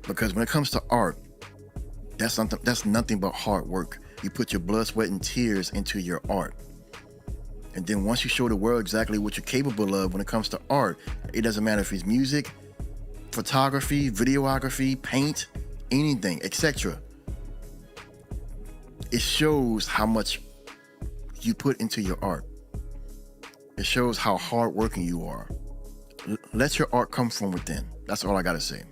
Because when it comes to art, that's nothing but hard work. You put your blood, sweat, and tears into your art. And then once you show the world exactly what you're capable of when it comes to art, it doesn't matter if it's music, photography, videography, paint, anything, etc. It shows how much you put into your art. It shows how hardworking you are. Let your art come from within. That's all I gotta say.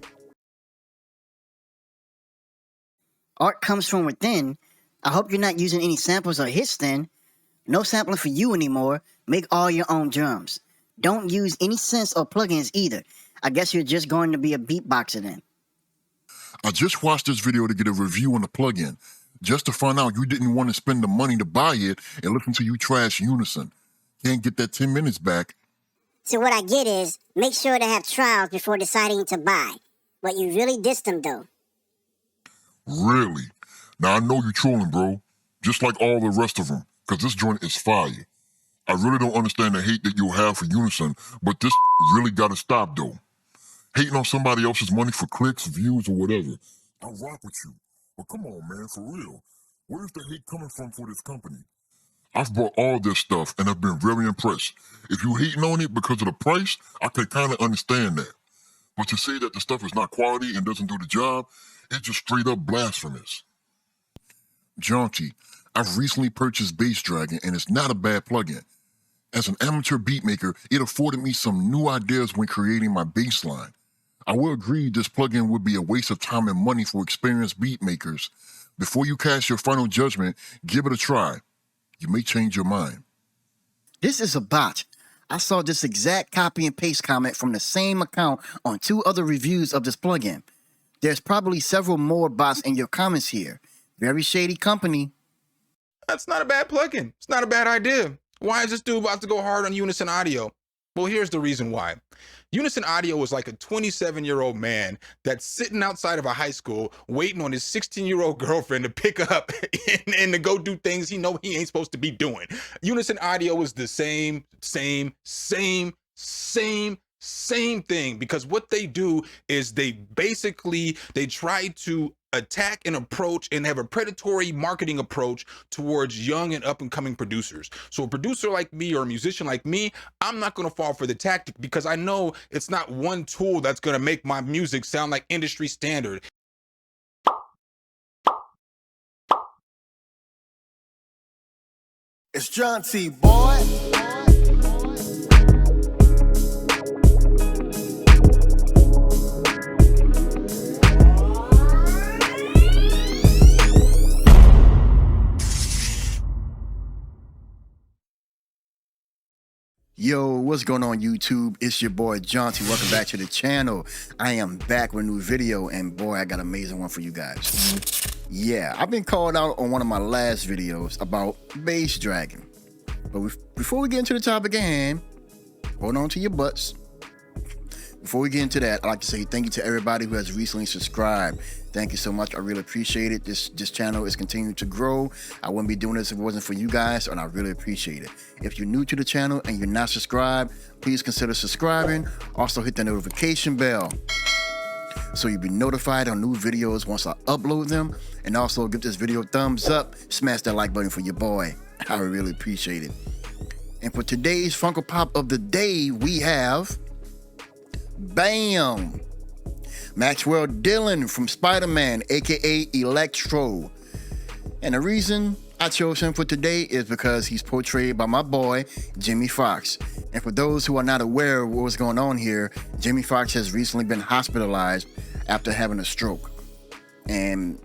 Art comes from within. I hope you're not using any samples or hits then. No sampling for you anymore. Make all your own drums. Don't use any synths or plugins either. I guess you're just going to be a beatboxer then. I just watched this video to get a review on the plugin, just to find out you didn't want to spend the money to buy it and listen to you trash Unison. Can't get that 10 minutes back. So what I get is, make sure to have trials before deciding to buy. But you really dissed them though. Really? Now I know you're trolling, bro. Just like all the rest of them, because this joint is fire. I really don't understand the hate that you'll have for Unison, but this really gotta stop though. Hating on somebody else's money for clicks, views, or whatever. I rock with you. But come on, man, for real. Where's the hate coming from for this company? I've bought all this stuff and I've been very impressed. If you hating on it because of the price, I can kind of understand that. But to say that the stuff is not quality and doesn't do the job, it's just straight up blasphemous. Jaunti, I've recently purchased Bass Dragon and it's not a bad plugin. As an amateur beatmaker, it afforded me some new ideas when creating my bass line. I will agree this plugin would be a waste of time and money for experienced beatmakers. Before you cast your final judgment, give it a try. You may change your mind. This is a bot. I saw this exact copy and paste comment from the same account on 2 other reviews of this plugin. There's probably several more bots in your comments here. Very shady company. That's not a bad plugin. It's not a bad idea. Why is this dude about to go hard on Unison Audio? Well, here's the reason why. Unison Audio is like a 27-year-old man that's sitting outside of a high school waiting on his 16-year-old girlfriend to pick up and to go do things he know he ain't supposed to be doing. Unison Audio is the same thing, because what they do is they try to attack and approach and have a predatory marketing approach towards young and up-and-coming producers. So a producer like me or a musician like me, I'm not going to fall for the tactic because I know it's not one tool that's going to make my music sound like industry standard. It's Jaunti, boy. Yo, what's going on YouTube? It's your boy Jaunti. Welcome back to the channel. I am back with a new video, and boy, I got an amazing one for you guys. Yeah, I've been called out on one of my last videos about Bass Dragon. But before we get into the topic at hand, hold on to your butts. Before we get into that, I'd like to say thank you to everybody who has recently subscribed. Thank you so much. I really appreciate it. This channel is continuing to grow. I wouldn't be doing this if it wasn't for you guys, and I really appreciate it. If you're new to the channel and you're not subscribed, please consider subscribing. Also hit the notification bell so you'll be notified on new videos once I upload them. And also give this video a thumbs up. Smash that like button for your boy. I really appreciate it. And for today's Funko Pop of the day, we have Bam! Maxwell Dillon from Spider-Man, aka Electro. And the reason I chose him for today is because he's portrayed by my boy, Jimmy Fox. And for those who are not aware of what's going on here, Jimmy Fox has recently been hospitalized after having a stroke. And,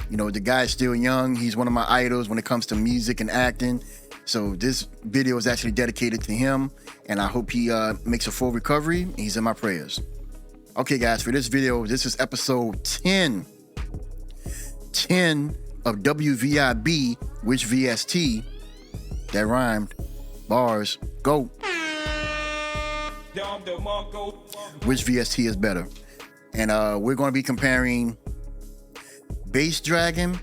you know, the guy's still young. He's one of my idols when it comes to music and acting. So this video is actually dedicated to him, and I hope he makes a full recovery. He's in my prayers. Okay, guys, for this video, this is episode 10 of WVIB, which VST, that rhymed, bars, go. Which VST is better? And we're going to be comparing Bass Dragon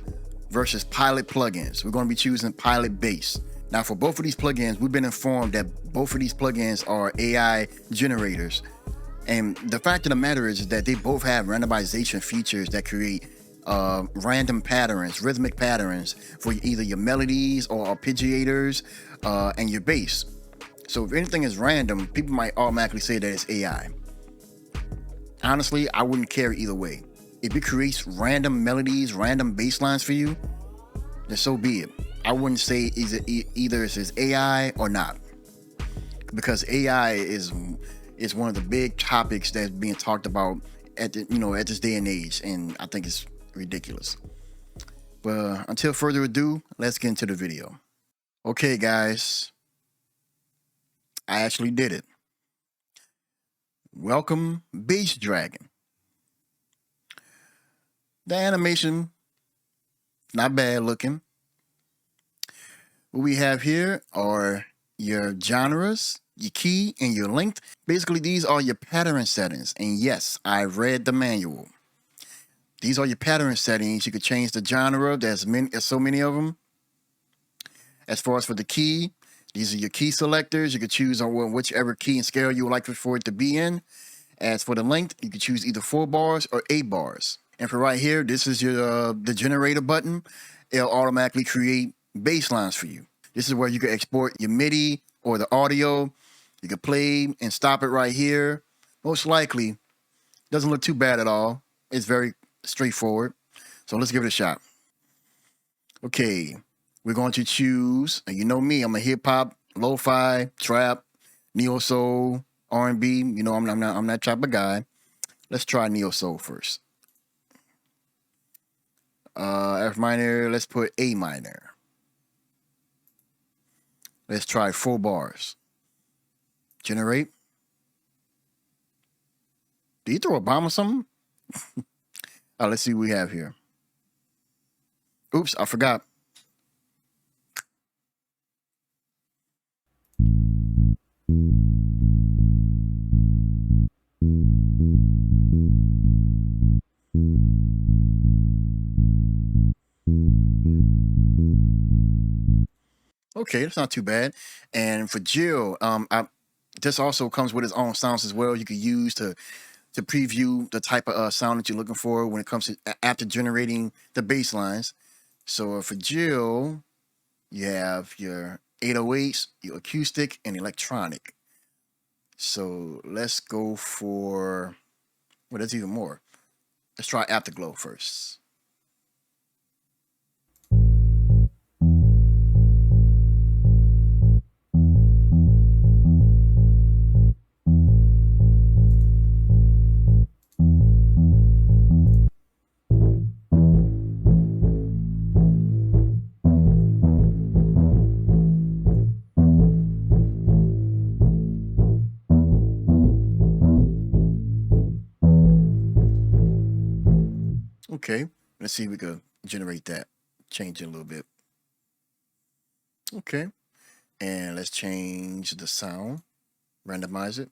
versus Pilot plugins. We're going to be choosing Pilot Bass. Now, for both of these plugins, we've been informed that both of these plugins are AI generators. And the fact of the matter is that they both have randomization features that create random patterns, rhythmic patterns for either your melodies or arpeggiators and your bass. So if anything is random, people might automatically say that it's AI. Honestly, I wouldn't care either way. If it creates random melodies, random bass lines for you, then so be it. I wouldn't say either it's AI or not, because AI is one of the big topics that's being talked about at this day and age, and I think it's ridiculous. But until further ado, let's get into the video. Okay, guys, I actually did it. Welcome, Bass Dragon. The animation, not bad looking. What we have here are your genres, your key, and your length. Basically, these are your pattern settings. And yes, I read the manual. These are your pattern settings. You could change the genre. There's so many of them. As far as for the key, these are your key selectors. You could choose on whichever key and scale you would like for it to be in. As for the length, you could choose either 4 bars or 8 bars. And for right here, this is your the generator button. It'll automatically create bass lines for you. This is where you can export your MIDI or the audio. You can play and stop it right here. Most likely, doesn't look too bad at all. It's very straightforward. So let's give it a shot. Okay, we're going to choose, and you know me, I'm a hip hop, lo-fi, trap, neo soul, R&B. You know, I'm that type of guy. Let's try neo soul first. F minor, let's put A minor. Let's try 4 bars. Generate. Did you throw a bomb or something? Let's see what we have here. Oops, I forgot. Okay, that's not too bad. And for Jill, this also comes with its own sounds as well. You could use to preview the type of sound that you're looking for when it comes to after generating the bass lines. So for Jill, you have your 808s, your acoustic, and electronic. So let's go for, well, that's even more. Let's try Afterglow first. Okay, let's see if we can generate that. Change it a little bit. Okay, and let's change the sound, randomize it,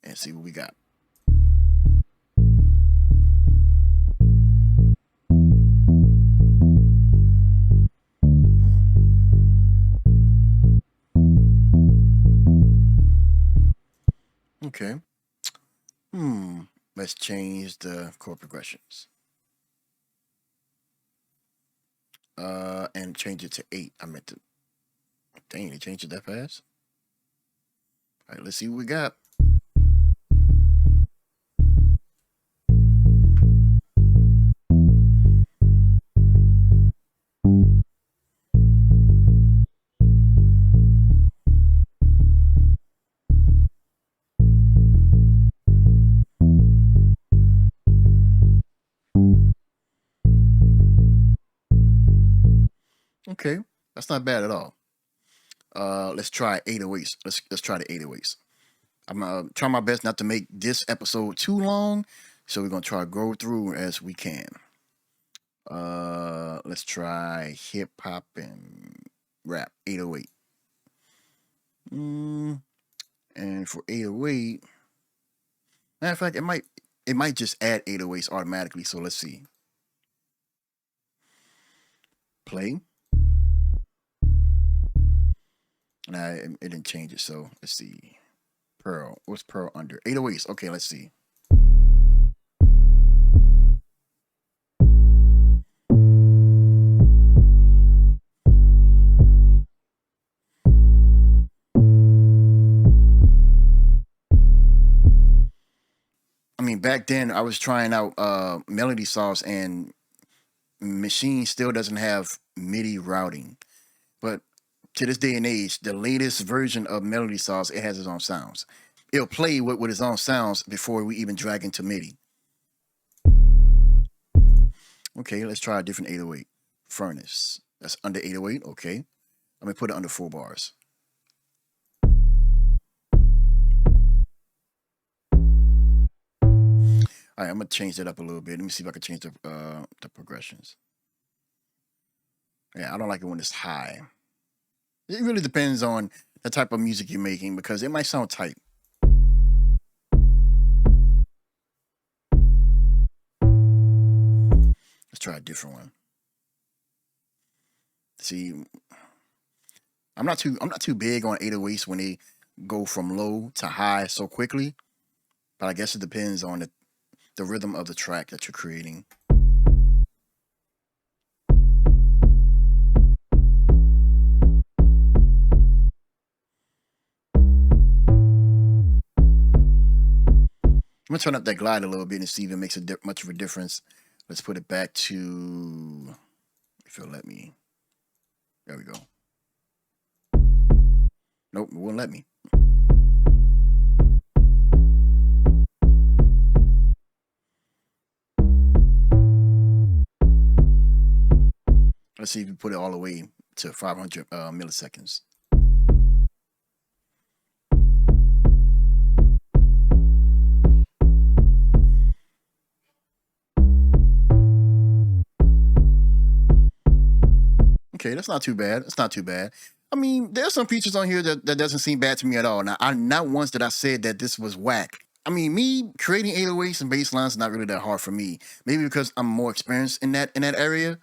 and see what we got. Okay. Let's change the chord progressions. And change it to 8. I meant to. Dang, they changed it that fast. All right, let's see what we got. Okay, that's not bad at all. Let's try 808s. Let's try the 808s. I'm trying my best not to make this episode too long, so we're gonna try to go through as we can. Let's try hip hop and rap 808. And for 808, matter of fact, it might just add 808s automatically. So let's see. Play. Nah, it didn't change it. So let's see. Pearl. What's Pearl under? 808s. Okay, let's see. I mean, back then I was trying out melody sauce, and Machine still doesn't have MIDI routing. But to this day and age, the latest version of melody sauce, it has its own sounds. It'll play with its own sounds before we even drag into MIDI. Okay, let's try a different 808. Furnace. That's under 808. Okay. I'm gonna put it under 4 bars. All right, I'm gonna change that up a little bit. Let me see if I can change the progressions. Yeah, I don't like it when it's high. It really depends on the type of music you're making because it might sound tight. Let's try a different one. See, I'm not too big on 808s when they go from low to high so quickly, but I guess it depends on the rhythm of the track that you're creating. I'm gonna turn up that glide a little bit and see if it makes much of a difference. Let's put it back to, if it'll let me. There we go. Nope, it won't let me. Let's see if you put it all the way to 500 milliseconds. Okay, that's not too bad. That's not too bad. I mean, there's some features on here that doesn't seem bad to me at all. Now, not once did I say that this was whack. I mean, me creating 808s and bass lines is not really that hard for me. Maybe because I'm more experienced in that area.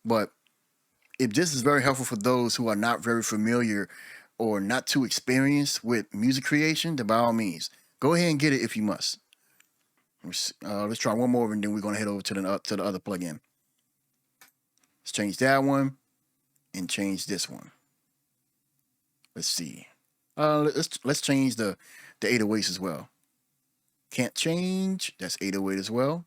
But if this is very helpful for those who are not very familiar or not too experienced with music creation, then by all means, go ahead and get it if you must. Let's try one more, and then we're gonna head over to the other plugin. Let's change that one and change this one. Let's see. Let's change the 808s as well. Can't change. That's 808 as well.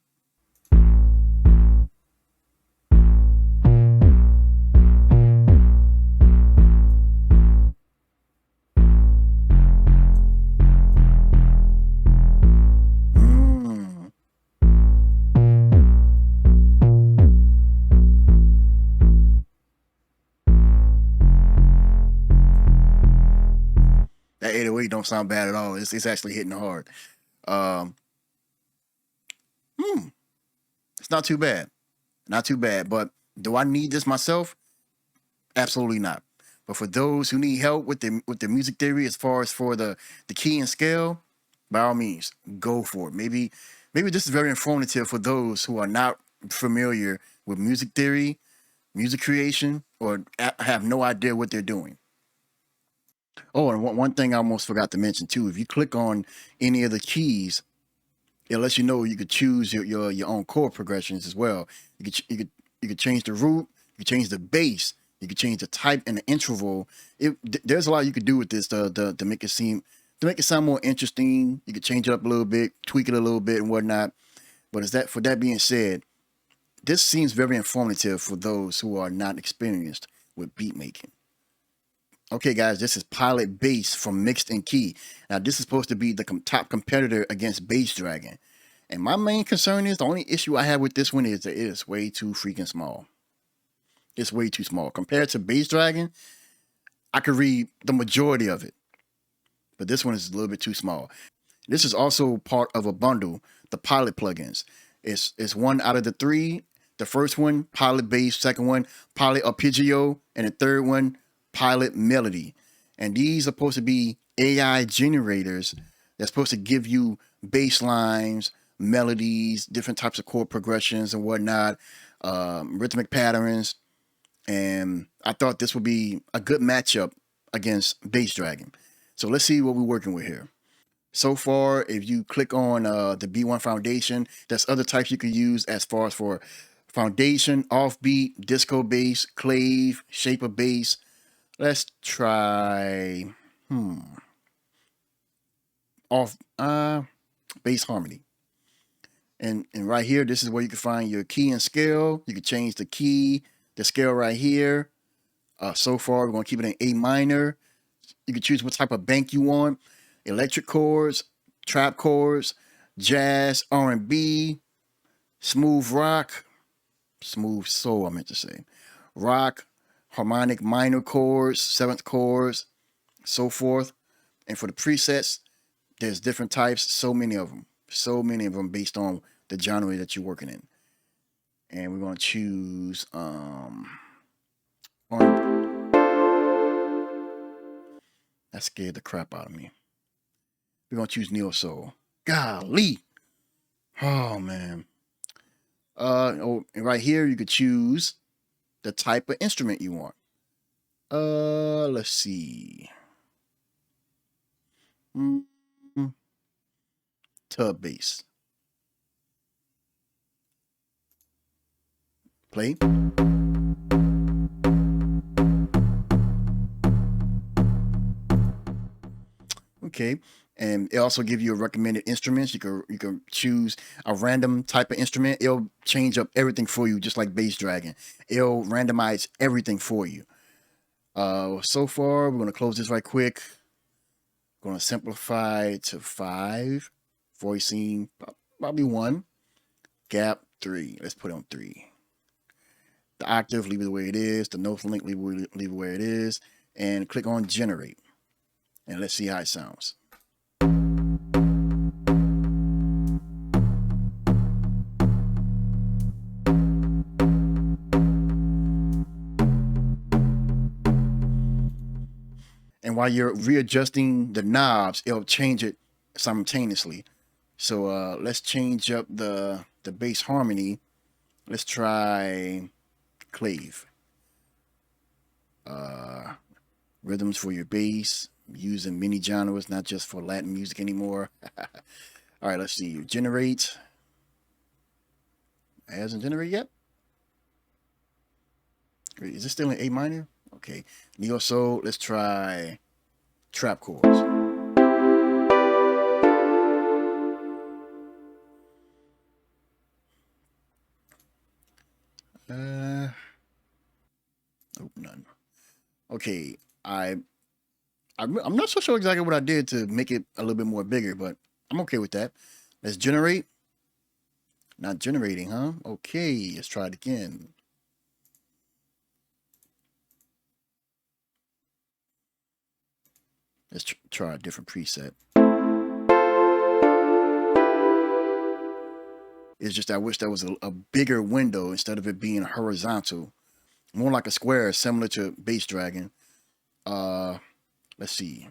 That 808 don't sound bad at all. It's actually hitting hard. It's not too bad. Not too bad. But do I need this myself? Absolutely not. But for those who need help with the music theory as far as for the key and scale, by all means, go for it. Maybe this is very informative for those who are not familiar with music theory, music creation, or have no idea what they're doing. Oh, and one thing I almost forgot to mention too. If you click on any of the keys, it lets you know you could choose your own chord progressions as well. You could change the root, you could change the bass, you could change the type and the interval. There's a lot you could do with this to make it sound more interesting. You could change it up a little bit, tweak it a little bit and whatnot. But for that being said, this seems very informative for those who are not experienced with beat making. Okay, guys, this is Pilot Bass from Mixed and Key. Now, this is supposed to be the top competitor against Bass Dragon. And my main concern is, the only issue I have with this one is that it is way too freaking small. It's way too small. Compared to Bass Dragon, I could read the majority of it. But this one is a little bit too small. This is also part of a bundle, the Pilot plugins. It's one out of the 3. The first one, Pilot Bass. Second one, Pilot Arpeggio. And the third one, Pilot Melody. And these are supposed to be AI generators that's supposed to give you bass lines, melodies, different types of chord progressions and whatnot, rhythmic patterns. And I thought this would be a good matchup against Bass Dragon. So let's see what we're working with here. So far, if you click on the B1 foundation, there's other types you could use as far as for foundation, offbeat, disco bass, clave, shape of bass. Let's try off bass harmony. And right here, this is where you can find your key and scale. You can change the key, the scale right here. So far, we're going to keep it in A minor. You can choose what type of bank you want. Electric chords, trap chords, jazz, R&B, smooth rock, smooth soul, I meant to say. Rock, harmonic minor chords, seventh chords, so forth. And for the presets, there's different types, so many of them. So many of them based on the genre that you're working in. And we're going to choose that scared the crap out of me. We're going to choose neo soul. Golly. Oh, man. Right here, you could choose the type of instrument you want. Let's see. Tub bass. Play. Okay, and it also give you a recommended instruments. You can choose a random type of instrument. It'll change up everything for you, just like Bass Dragon. It'll randomize everything for you. So far, we're gonna close this right quick. Gonna simplify to 5, voicing probably 1, gap 3. Let's put it on 3. The octave, leave it the way it is. The note length, leave it where it is, and click on generate. And let's see how it sounds. And while you're readjusting the knobs, it'll change it simultaneously. So let's change up the bass harmony. Let's try clave. Rhythms for your bass. Using many genres, not just for Latin music anymore. All right, let's see. Generate. It hasn't generated yet. Wait, is it still in A minor? Okay. Neo soul. Let's try trap chords. Oh, none. Okay, I'm not so sure exactly what I did to make it a little bit more bigger, but I'm okay with that. Let's generate. Not generating, huh? Okay, let's try it again. Let's try a different preset. It's just I wish there was a bigger window instead of it being horizontal. More like a square, similar to Bass Dragon. Let's see.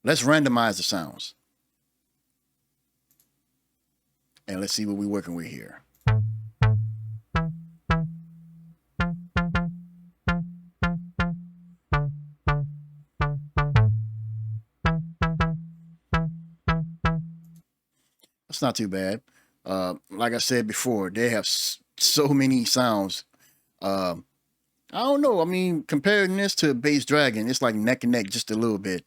Let's randomize the sounds. And let's see what we're working with here. That's not too bad. Like I said before, they have so many sounds. I don't know. I mean, comparing this to Bass Dragon, it's like neck and neck just a little bit.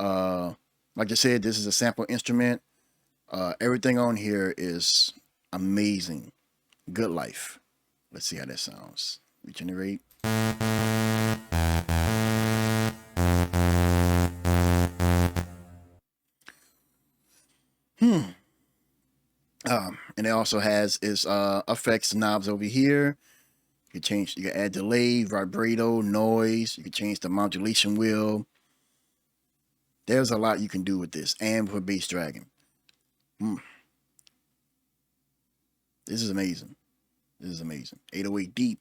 Like I said, this is a sample instrument. Everything on here is amazing. Good life. Let's see how that sounds. Regenerate. And it also has its effects knobs over here. You can add delay, vibrato, noise. You can change the modulation wheel. There's a lot you can do with this, and for Bass Dragon. This is amazing. This is amazing. 808 deep.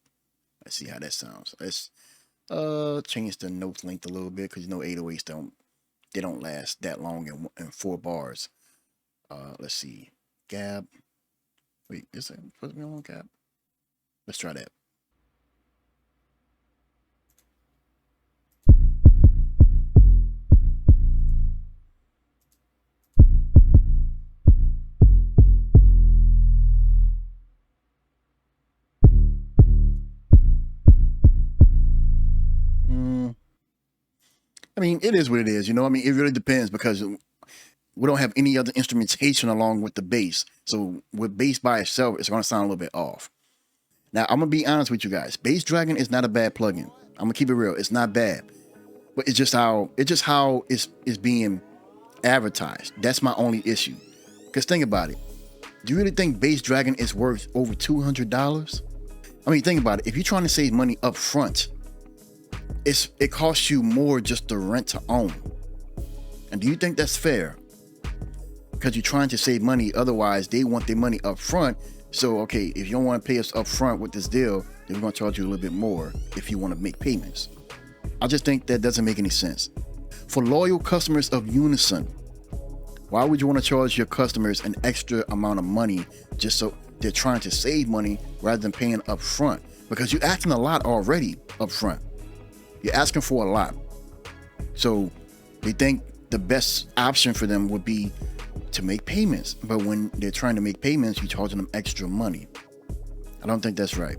Let's see how that sounds. Let's change the note length a little bit, because you know 808s don't last that long in 4 bars. Let's see. Gap. Wait, is it supposed to be on gap? Let's try that. I mean, it is what it is, you know? I mean, it really depends because we don't have any other instrumentation along with the bass. So with bass by itself, it's going to sound a little bit off. Now, I'm going to be honest with you guys. Bass Dragon is not a bad plugin. I'm going to keep it real. It's not bad. But it's just how it's being advertised. That's my only issue. Because think about it. Do you really think Bass Dragon is worth over $200? I mean, think about it. If you're trying to save money up front, it costs you more just to rent to own. And do you think that's fair? Because you're trying to save money. Otherwise, they want their money up front. So, okay, if you don't want to pay us up front with this deal, then we're going to charge you a little bit more if you want to make payments. I just think that doesn't make any sense. For loyal customers of Unison, why would you want to charge your customers an extra amount of money just so they're trying to save money rather than paying up front? Because you're asking a lot already up front. You're asking for a lot. So they think the best option for them would be to make payments. But when they're trying to make payments, you're charging them extra money. I don't think that's right.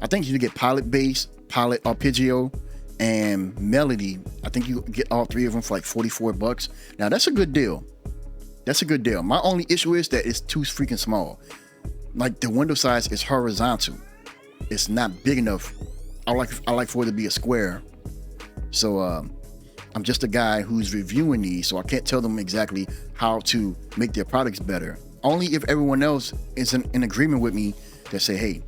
I think you get pilot bass, pilot arpeggio, and melody. I think you get all three of them for like $44. Now that's a good deal. That's a good deal. My only issue is that it's too freaking small. Like the window size is horizontal. It's not big enough. I like for it to be a square. So I'm just a guy who's reviewing these, so I can't tell them exactly how to make their products better. Only if everyone else is in agreement with me that say, hey,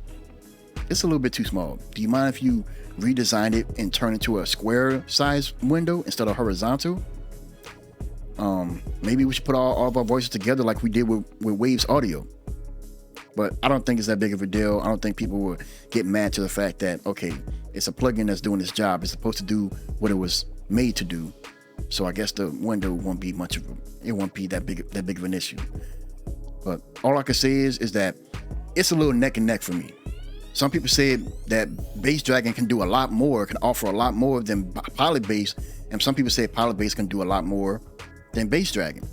it's a little bit too small. Do you mind if you redesign it and turn it into a square size window instead of horizontal? Maybe we should put all of our voices together like we did with Waves Audio. But I don't think it's that big of a deal. I don't think people will get mad to the fact that, okay, it's a plugin that's doing its job. It's supposed to do what it was made to do. So I guess the window won't be it won't be that big of an issue. But all I can say is that it's a little neck and neck for me. Some people say that Bass Dragon can do a lot more, can offer a lot more than Pilot Bass, and some people say Pilot Bass can do a lot more than Bass Dragon.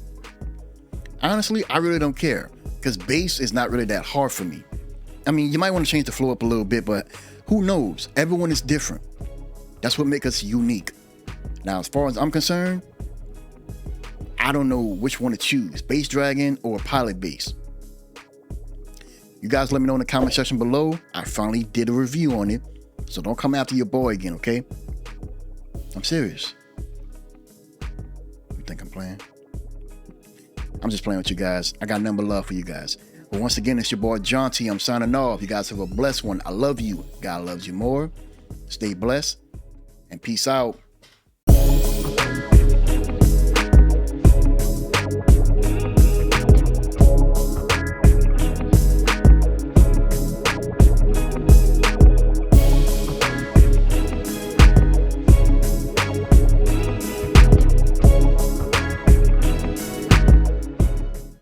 Honestly, I really don't care, because bass is not really that hard for me. I mean, you might want to change the flow up a little bit, but who knows? Everyone is different. That's what makes us unique. Now, as far as I'm concerned, I don't know which one to choose, Bass Dragon or Pilot Bass. You guys let me know in the comment section below. I finally did a review on it, so don't come after your boy again, okay? I'm serious. You think I'm playing? I'm just playing with you guys. I got nothing but love for you guys. But once again, it's your boy Jaunti. I'm signing off. You guys have a blessed one. I love you. God loves you more. Stay blessed and peace out.